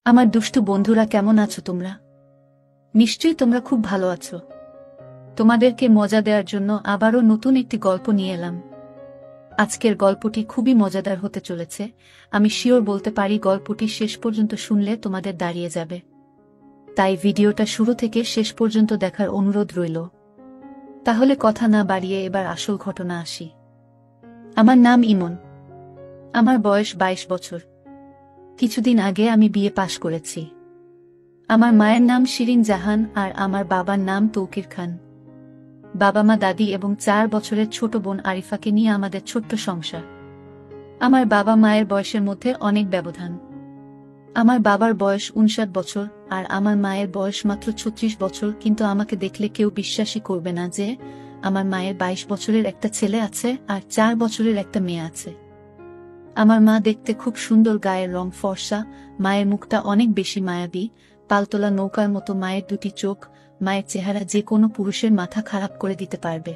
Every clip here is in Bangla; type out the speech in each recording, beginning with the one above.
আমার দুষ্টু বন্ধুরা, কেমন আছো তোমরা? নিশ্চয়ই তোমরা খুব ভালো আছো। তোমাদেরকে মজা দেওয়ার জন্য আবারও নতুন একটি গল্প নিয়ে এলাম। আজকের গল্পটি খুবই মজাদার হতে চলেছে। আমি শিওর বলতে পারি গল্পটি শেষ পর্যন্ত শুনলে তোমাদের দাঁড়িয়ে যাবে। তাই ভিডিওটা শুরু থেকে শেষ পর্যন্ত দেখার অনুরোধ রইল। তাহলে কথা না বাড়িয়ে এবার আসল ঘটনা আসি। আমার নাম ইমন। আমার বয়স 22 বছর। কিছুদিন আগে আমি বিয়ে পাশ করেছি। আমার মায়ের নাম শিরিন জাহান আর আমার বাবার নাম তৌকির খান। বাবা মা, দাদি এবং 4 বছরের ছোট বোন আরিফাকে নিয়ে আমাদের ছোট্ট সংসার। আমার বাবা মায়ের বয়সের মধ্যে অনেক ব্যবধান। আমার বাবার বয়স 59 বছর আর আমার মায়ের বয়স মাত্র 36 বছর, কিন্তু আমাকে দেখলে কেউ বিশ্বাসই করবে না যে আমার মায়ের 22 বছরের একটা ছেলে আছে আর 4 বছরের একটা মেয়ে আছে। আমার মা দেখতে খুব সুন্দর, গায়ের রং ফর্সা, মায়ের মুখটা অনেক বেশি মায়াবী, পালতোলা নৌকার মতো মায়ের দুটি চোখ। মায়ের চেহারা যে কোনো পুরুষের মাথা খারাপ করে দিতে পারবে।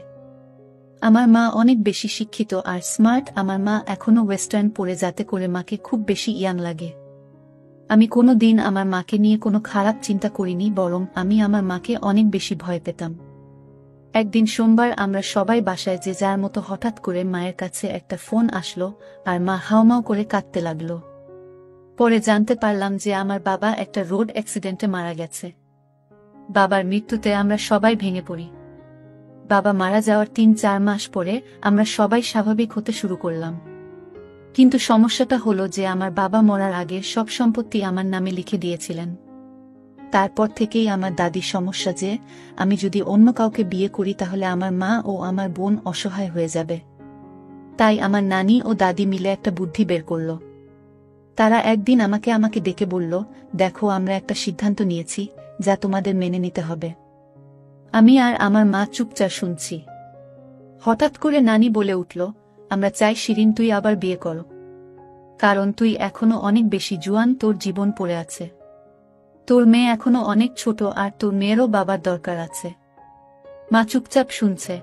আমার মা অনেক বেশি শিক্ষিত আর স্মার্ট। আমার মা এখনো ওয়েস্টার্ন পরে, যাতে করে মাকে খুব বেশি ইয়াং লাগে। আমি কোনো দিন আমার মাকে নিয়ে কোনো খারাপ চিন্তা করিনি, বরং আমি আমার মাকে অনেক বেশি ভয় পেতাম। একদিন সোমবার আমরা সবাই বাসায় যে যার মতো, হঠাৎ করে মায়ের কাছে একটা ফোন আসলো আর মা হাউমাউ করে কাঁদতে লাগলো। পরে জানতে পারলাম যে আমার বাবা একটা রোড অ্যাক্সিডেন্টে মারা গেছে। বাবার মৃত্যুতে আমরা সবাই ভেঙে পড়ি। বাবা মারা যাওয়ার 3-4 মাস পরে আমরা সবাই স্বাভাবিক হতে শুরু করলাম। কিন্তু সমস্যাটা হলো যে আমার বাবা মরার আগে সব সম্পত্তি আমার নামে লিখে দিয়েছিলেন। তারপর থেকেই আমার দাদির সমস্যা যে আমি যদি অন্য কাউকে বিয়ে করি তাহলে আমার মা ও আমার বোন অসহায় হয়ে যাবে। তাই আমার নানি ও দাদি মিলে একটা বুদ্ধি বের করল। তারা একদিন আমাকে ডেকে বলল, দেখো, আমরা একটা সিদ্ধান্ত নিয়েছি যা তোমাদের মেনে নিতে হবে। আমি আর আমার মা চুপচাপ শুনছি। হঠাৎ করে নানি বলে উঠল, আমরা চাই শিরিন, তুই আবার বিয়ে কর। কারণ তুই এখনো অনেক বেশি জুয়ান, তোর জীবন পড়ে আছে। তোর মেয়ে এখনো অনেক ছোট আর তোর মেয়েরও বাবার দরকার আছে। মা চুপচাপ শুনছে।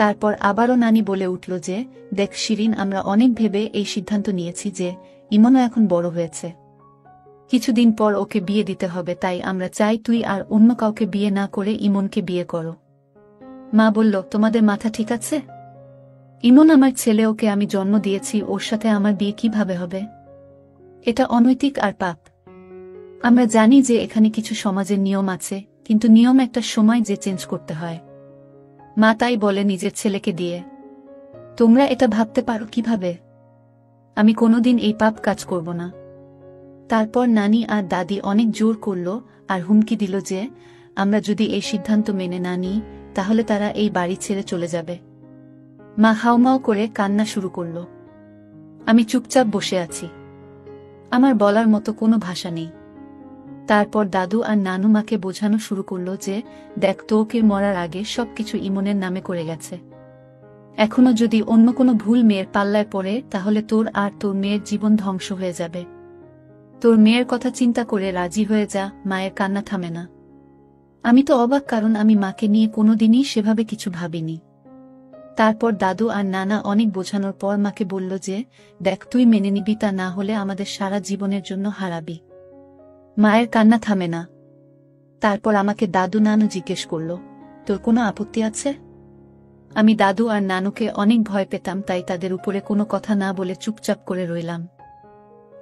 তারপর আবারও নানি বলে উঠল যে, দেখ শিরিন, আমরা অনেক ভেবে এই সিদ্ধান্ত নিয়েছি যে ইমনও এখন বড় হয়েছে। কিছুদিন পর ওকে বিয়ে দিতে হবে, তাই আমরা চাই তুই আর অন্য কাউকে বিয়ে না করে ইমনকে বিয়ে করো। মা বলল, তোমাদের মাথা ঠিক আছে? ইমন আমার ছেলে, ওকে আমি জন্ম দিয়েছি, ওর সাথে আমার বিয়ে কিভাবে হবে? এটা অনৈতিক আর পাপ। আমরা জানি যে এখানে কিছু সমাজের নিয়ম আছে, কিন্তু নিয়ম একটা সময় যে চেঞ্জ করতে হয়। মা তাই বলে নিজের ছেলেকে দিয়ে। তোমরা এটা ভাবতে পারো কিভাবে? আমি কোনোদিন এই পাপ কাজ করব না। তারপর নানি আর দাদি অনেক জোর করল আর হুমকি দিল যে আমরা যদি এই সিদ্ধান্ত মেনে না নিই তাহলে তারা এই বাড়ি ছেড়ে চলে যাবে। মা হাউমাউ করে কান্না শুরু করল। আমি চুপচাপ বসে আছি। আমার বলার মতো কোনো ভাষা নেই। তারপর দাদু আর নানু মাকে বোঝানো শুরু করল যে দেখ, তৌকির মরার আগে সবকিছু ইমনের নামে করে গেছে। এখনো যদি অন্য কোনো ভুল মেয়ের পাল্লায় পড়ে তাহলে তোর আর তোর মেয়ের জীবন ধ্বংস হয়ে যাবে। তোর মেয়ের কথা চিন্তা করে রাজি হয়ে যা। মায়ের কান্না থামে না। আমি তো অবাক, কারণ আমি মাকে নিয়ে কোনোদিনই সেভাবে কিছু ভাবিনি। তারপর দাদু আর নানা অনেক বোঝানোর পর মাকে বলল যে দেখ, তুই মেনে নিবি, তা না হলে আমাদের সারা জীবনের জন্য হারাবি। মায়ের কান্না থামে না। তারপর আমাকে দাদু নানু জিজ্ঞেস করল, তোর কোনো আপত্তি আছে? আমি দাদু আর নানুকে অনেক ভয় পেতাম, তাই তাদের উপরে কোনো কথা না বলে চুপচাপ করে রইলাম।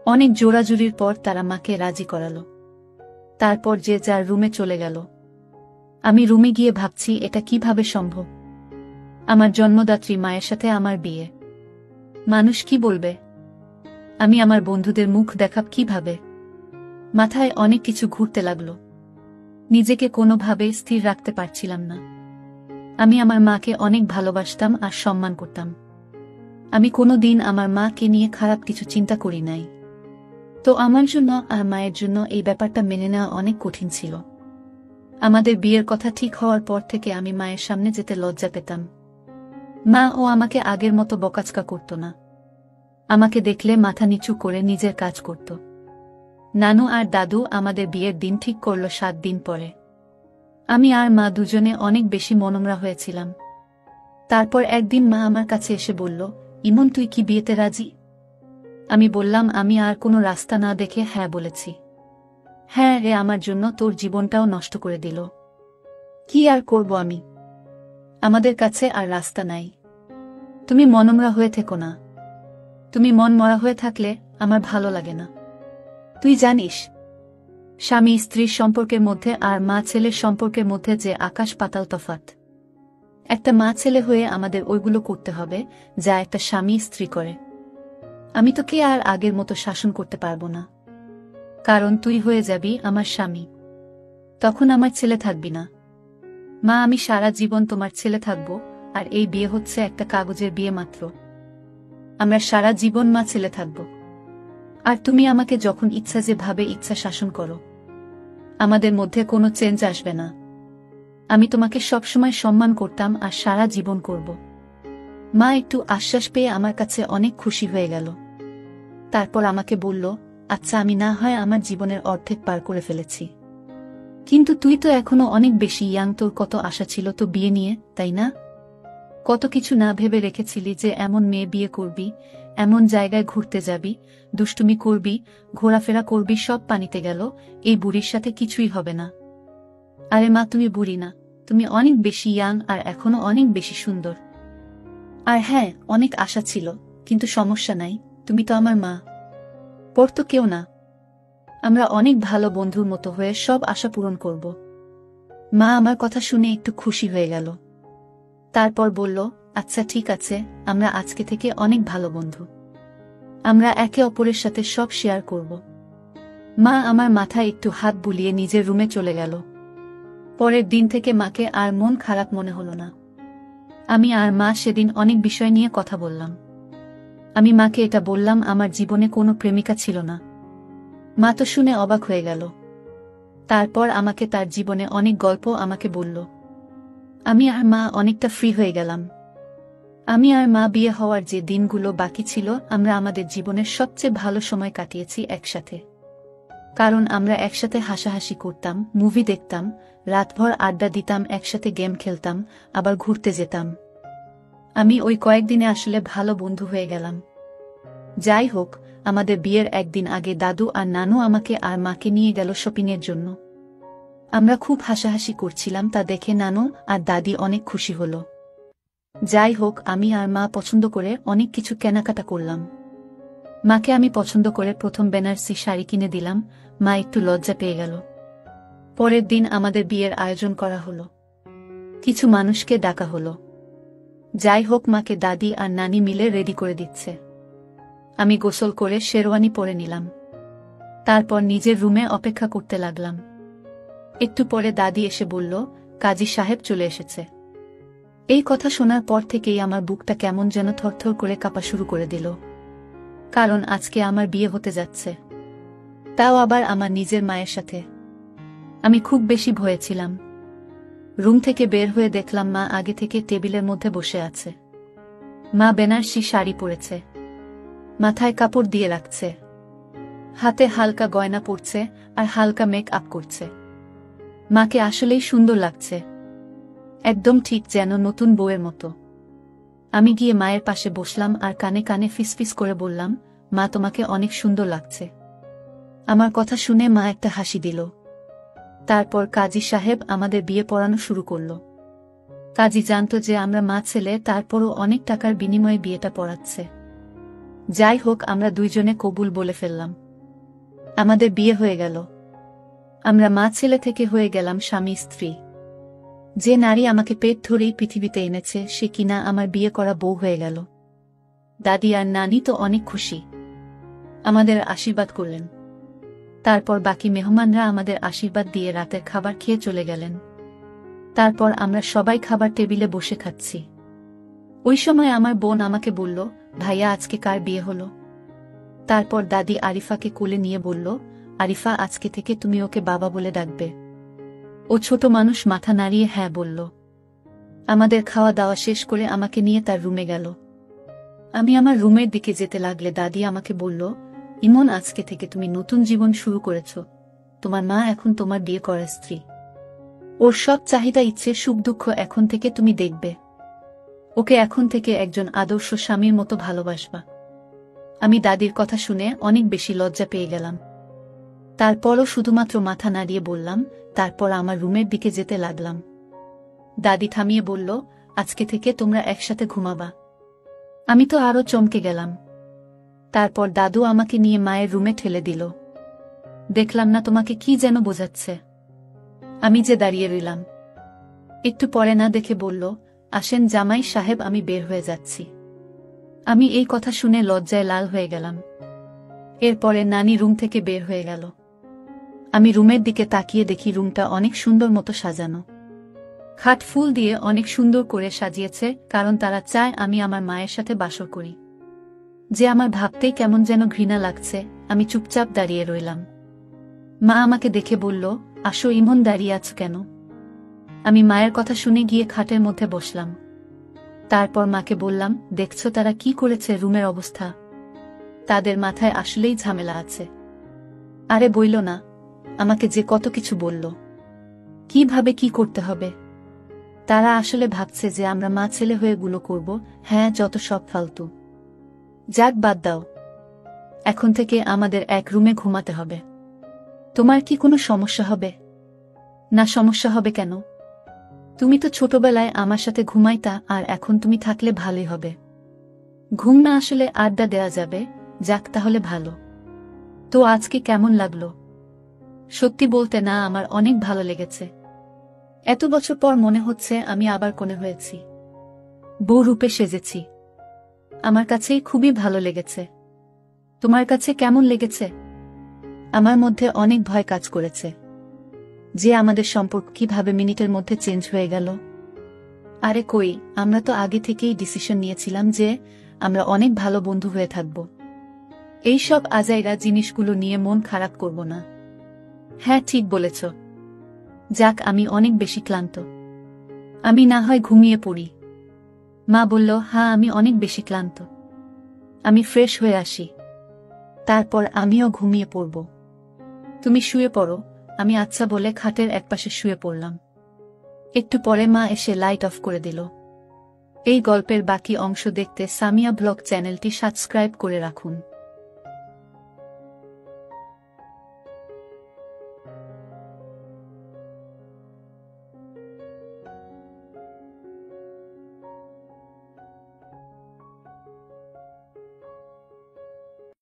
অনেক জোরাজুরির পর তারা মাকে রাজি করালো। তারপর যে যার রুমে চলে গেল। আমি রুমে গিয়ে ভাবছি, এটা কিভাবে সম্ভব? আমার জন্মদাত্রী মায়ের সাথে আমার বিয়ে। মানুষ কি বলবে? আমি আমার বন্ধুদের মুখ দেখাব কিভাবে? মাথায় অনেক কিছু ঘুরতে লাগলো। নিজেকে কোনোভাবে স্থির রাখতে পারছিলাম না। আমি আমার মাকে অনেক ভালোবাসতাম আর সম্মান করতাম। আমি কোনোদিন আমার মাকে নিয়ে খারাপ কিছু চিন্তা করি নাই। তো আমার জন্য আর মায়ের জন্য এই ব্যাপারটা মেনে নেওয়া অনেক কঠিন ছিল। আমাদের বিয়ের কথা ঠিক হওয়ার পর থেকে আমি মায়ের সামনে যেতে লজ্জা পেতাম। মা ও আমাকে আগের মতো বকাঝকা করত না। আমাকে দেখলে মাথা নিচু করে নিজের কাজ করত। নানু আর দাদু আমাদের বিয়ের দিন ঠিক করল 7 দিন পরে। আমি আর মা দুজনে অনেক বেশি মনমরা হয়েছিলাম। তারপর একদিন মা আমার কাছে এসে বলল, ইমন, তুই কি বিয়েতে রাজি? আমি বললাম, আমি আর কোনো রাস্তা না দেখে হ্যাঁ বলেছি। হ্যাঁ রে, আমার জন্য তোর জীবনটাও নষ্ট করে দিল। কি আর করব আমি? আমাদের কাছে আর রাস্তা নাই। তুমি মনমরা হয়ে থেকো না। তুমি মন মরা হয়ে থাকলে আমার ভালো লাগে না। তুই জানিস, স্বামী স্ত্রীর সম্পর্কের মধ্যে আর মা ছেলের সম্পর্কের মধ্যে যে আকাশ পাতাল তফাৎ। একটা মা ছেলে হয়ে আমাদের ওইগুলো করতে হবে যা একটা স্বামী স্ত্রী করে। আমি তোকে আর আগের মতো শাসন করতে পারবো না, কারণ তুই হয়ে যাবি আমার স্বামী। তখন আমার ছেলে থাকবি না। মা, আমি সারা জীবন তোমার ছেলে থাকব, আর এই বিয়ে হচ্ছে একটা কাগজের বিয়ে মাত্র। আমরা সারা জীবন মা ছেলে থাকব, আর তুমি আমাকে যখন ইচ্ছা যেভাবে ইচ্ছা শাসন করো। আমাদের মধ্যে কোনো চেঞ্জ আসবে না। আমি তোমাকে সবসময় সম্মান করতাম আর সারা জীবন করব। মা একটু আশ্বাস পেয়ে আমার কাছে অনেক খুশি হয়ে গেল। তারপর আমাকে বলল, আচ্ছা, আমি না হয় আমার জীবনের অর্ধেক পার করে ফেলেছি, কিন্তু তুই তো এখনো অনেক বেশি ইয়াং, তোর কত আশা ছিল তো বিয়ে নিয়ে, তাই না? কত কিছু না ভেবে রেখেছিলি যে এমন মেয়ে বিয়ে করবি, এমন জায়গায় ঘুরতে যাবি, দুষ্টুমি করবি, ঘোরাফেরা করবি, সব পানিতে গেল। এই বুড়ির সাথে কিছুই হবে না। আরে মা, তুমি বুড়ি না, তুমি অনেক বেশি ইয়াং আর এখনো অনেক বেশি সুন্দর। আর হ্যাঁ, অনেক আশা ছিল, কিন্তু সমস্যা নাই, তুমি তো আমার মা, পর তো কেউ না। আমরা অনেক ভালো বন্ধুর মতো হয়ে সব আশা পূরণ করব। মা আমার কথা শুনে একটু খুশি হয়ে গেল। তারপর বলল, আচ্ছা ঠিক আছে, আমরা আজকে থেকে অনেক ভালো বন্ধু। আমরা একে অপরের সাথে সব শেয়ার করব। মা আমার মাথায় একটু হাত বুলিয়ে নিজের রুমে চলে গেল। পরের দিন থেকে মাকে আর মন খারাপ মনে হলো না। আমি আর মা সেদিন অনেক বিষয় নিয়ে কথা বললাম। আমি মাকে এটা বললাম, আমার জীবনে কোনো প্রেমিকা ছিল না। মা তো শুনে অবাক হয়ে গেল। তারপর আমাকে তার জীবনে অনেক গল্প আমাকে বলল। আমি আর মা অনেকটা ফ্রি হয়ে গেলাম। আমি আর মা বিয়ে হওয়ার যে দিনগুলো বাকি ছিল, আমরা আমাদের জীবনের সবচেয়ে ভালো সময় কাটিয়েছি একসাথে। কারণ আমরা একসাথে হাসাহাসি করতাম, মুভি দেখতাম, রাতভর আড্ডা দিতাম, একসাথে গেম খেলতাম, আবার ঘুরতে যেতাম। আমি ওই কয়েকদিনে আসলে ভালো বন্ধু হয়ে গেলাম। যাই হোক, আমাদের বিয়ের একদিন আগে দাদু আর নানু আমাকে আর মাকে নিয়ে গেল শপিংয়ের জন্য। আমরা খুব হাসাহাসি করছিলাম, তা দেখে নানু আর দাদি অনেক খুশি হল। যাই হোক, আমি আর মা পছন্দ করে অনেক কিছু কেনাকাটা করলাম। মাকে আমি পছন্দ করে প্রথম বেনারসি শাড়ি কিনে দিলাম। মা একটু লজ্জা পেয়ে গেল। পরের দিন আমাদের বিয়ের আয়োজন করা হলো। কিছু মানুষকে ডাকা হলো। যাই হোক, মাকে দাদি আর নানি মিলে রেডি করে দিচ্ছে। আমি গোসল করে শেরওয়ানি পরে নিলাম। তারপর নিজের রুমে অপেক্ষা করতে লাগলাম। একটু পরে দাদি এসে বলল, কাজী সাহেব চলে এসেছে। এই কথা শোনার পর থেকেই আমার বুকটা কেমন যেন থরথর করে কাঁপা শুরু করে দিল। কারণ আজকে আমার বিয়ে হতে যাচ্ছে, তাও আবার আমার নিজের মায়ের সাথে। আমি খুব বেশি ভয়ে ছিলাম। রুম থেকে বের হয়ে দেখলাম মা আগে থেকে টেবিলের মধ্যে বসে আছে। মা বেনারসি শাড়ি পরেছে, মাথায় কাপড় দিয়ে রাখছে, হাতে হালকা গয়না পরছে আর হালকা মেক আপ করছে। মাকে আসলেই সুন্দর লাগছে, একদম ঠিক যেন নতুন বউয়ের মতো। আমি গিয়ে মায়ের পাশে বসলাম আর কানে কানে ফিসফিস করে বললাম, মা, তোমাকে অনেক সুন্দর লাগছে। আমার কথা শুনে মা একটা হাসি দিল। তারপর কাজী সাহেব আমাদের বিয়ে পড়ানো শুরু করল। কাজী জানত যে আমরা মা ছেলে, তারপরও অনেক টাকার বিনিময়ে বিয়েটা পড়াচ্ছে। যাই হোক, আমরা দুইজনে কবুল বলে ফেললাম। আমাদের বিয়ে হয়ে গেল। আমরা মা ছেলে থেকে হয়ে গেলাম স্বামী স্ত্রী। যে নারী আমাকে পেট ধরেই পৃথিবীতে এনেছে, সে কিনা আমার বিয়ে করা বউ হয়ে গেল। দাদি আর নানি তো অনেক খুশি, আমাদের আশীর্বাদ করলেন। তারপর বাকি মেহমানরা আমাদের আশীর্বাদ দিয়ে রাতের খাবার খেয়ে চলে গেলেন। তারপর আমরা সবাই খাবার টেবিলে বসে খাচ্ছি। ওই সময় আমার বোন আমাকে বলল, ভাইয়া, আজকে কার বিয়ে হলো? তারপর দাদি আরিফাকে কোলে নিয়ে বলল, আরিফা, আজকে থেকে তুমি ওকে বাবা বলে ডাকবে। ও ছোট মানুষ মাথা নাড়িয়ে হ্যাঁ বলল। আমাদের খাওয়া দাওয়া শেষ করে আমাকে নিয়ে তার রুমে গেল। আমি আমার রুমের দিকে যেতে লাগলে দাদি আমাকে বলল, ইমন, আজকে থেকে তুমি নতুন জীবন শুরু করেছ। তোমার মা এখন তোমার বিয়ে করা স্ত্রী। ওর সব চাহিদা, ইচ্ছে, সুখ দুঃখ এখন থেকে তুমি দেখবে। ওকে এখন থেকে একজন আদর্শ স্বামীর মতো ভালোবাসবা। আমি দাদির কথা শুনে অনেক বেশি লজ্জা পেয়ে গেলাম। তারপরও শুধুমাত্র মাথা নাড়িয়ে বললাম, তারপর আমার রুমের দিকে যেতে লাগলাম। দাদি থামিয়ে বলল, আজকে থেকে তোমরা একসাথে ঘুমাবা। আমি তো আরো চমকে গেলাম। তারপর দাদু আমাকে নিয়ে মায়ের রুমে ঠেলে দিল। দেখলাম না তোমাকে কি যেন বোঝাচ্ছে। আমি যে দাঁড়িয়ে রইলাম। একটু পরে না দেখে বলল, আসেন জামাই সাহেব, আমি বের হয়ে যাচ্ছি। আমি এই কথা শুনে লজ্জায় লাল হয়ে গেলাম। এরপরে নানি রুম থেকে বের হয়ে গেল। আমি রুমের দিকে তাকিয়ে দেখি রুমটা অনেক সুন্দর মতো সাজানো। খাট ফুল দিয়ে অনেক সুন্দর করে সাজিয়েছে, কারণ তারা চায় আমি আমার মায়ের সাথে বাসর করি। যে আমার ভাবতেই কেমন যেন ঘৃণা লাগছে। আমি চুপচাপ দাঁড়িয়ে রইলাম। মা আমাকে দেখে বলল, আসো ইমন, দাঁড়িয়ে আছো কেন? আমি মায়ের কথা শুনে গিয়ে খাটের মধ্যে বসলাম। তারপর মাকে বললাম, দেখছো তারা কি করেছে, রুমের অবস্থা? তাদের মাথায় আসলেই ঝামেলা আছে। আরে বইল না, আমাকে যে কত কিছু বলল, কিভাবে কি করতে হবে। তারা আসলে ভাবছে যে আমরা মা ছেলে হয়ে গুলো করব। হ্যাঁ, যত সব ফালতু। যাক, বাদ দাও। এখন থেকে আমাদের এক রুমে ঘুমাতে হবে। তোমার কি কোনো সমস্যা হবে? না, সমস্যা হবে কেন? তুমি তো ছোটবেলায় আমার সাথে ঘুমাইতা, আর এখন তুমি থাকলে ভালোই হবে। ঘুম না আসলে আড্ডা দেয়া যাবে। যাক, তাহলে ভালো। তো আজকে কেমন লাগলো? সত্যি বলতে না, আমার অনেক ভালো লেগেছে। এত বছর পর মনে হচ্ছে আমি আবার কোণে হয়েছি, বউ রূপে সেজেছি। আমার কাছেই খুবই ভালো লেগেছে। তোমার কাছে কেমন লেগেছে? আমার মধ্যে অনেক ভয় কাজ করেছে যে আমাদের সম্পর্ক কিভাবে মিনিটের মধ্যে চেঞ্জ হয়ে গেল। আরে কই, আমরা তো আগে থেকেই ডিসিশন নিয়েছিলাম যে আমরা অনেক ভালো বন্ধু হয়ে থাকব। এইসব আজাইরা জিনিসগুলো নিয়ে মন খারাপ করব না। হ্যাঁ, ঠিক বলেছ। যাক, আমি অনেক বেশি ক্লান্ত। আমি না হয় ঘুমিয়ে পড়ি। মা বলল, হ্যাঁ, আমি অনেক বেশি ক্লান্ত। আমি ফ্রেশ হয়ে আসি, তারপর আমিও ঘুমিয়ে পড়ব। তুমি শুয়ে পড়ো। আমি আচ্ছা বলে খাটের একপাশে শুয়ে পড়লাম। একটু পরে মা এসে লাইট অফ করে দিল। এই গল্পের বাকি অংশ দেখতে সামিয়া ব্লগ চ্যানেলটি সাবস্ক্রাইব করে রাখুন।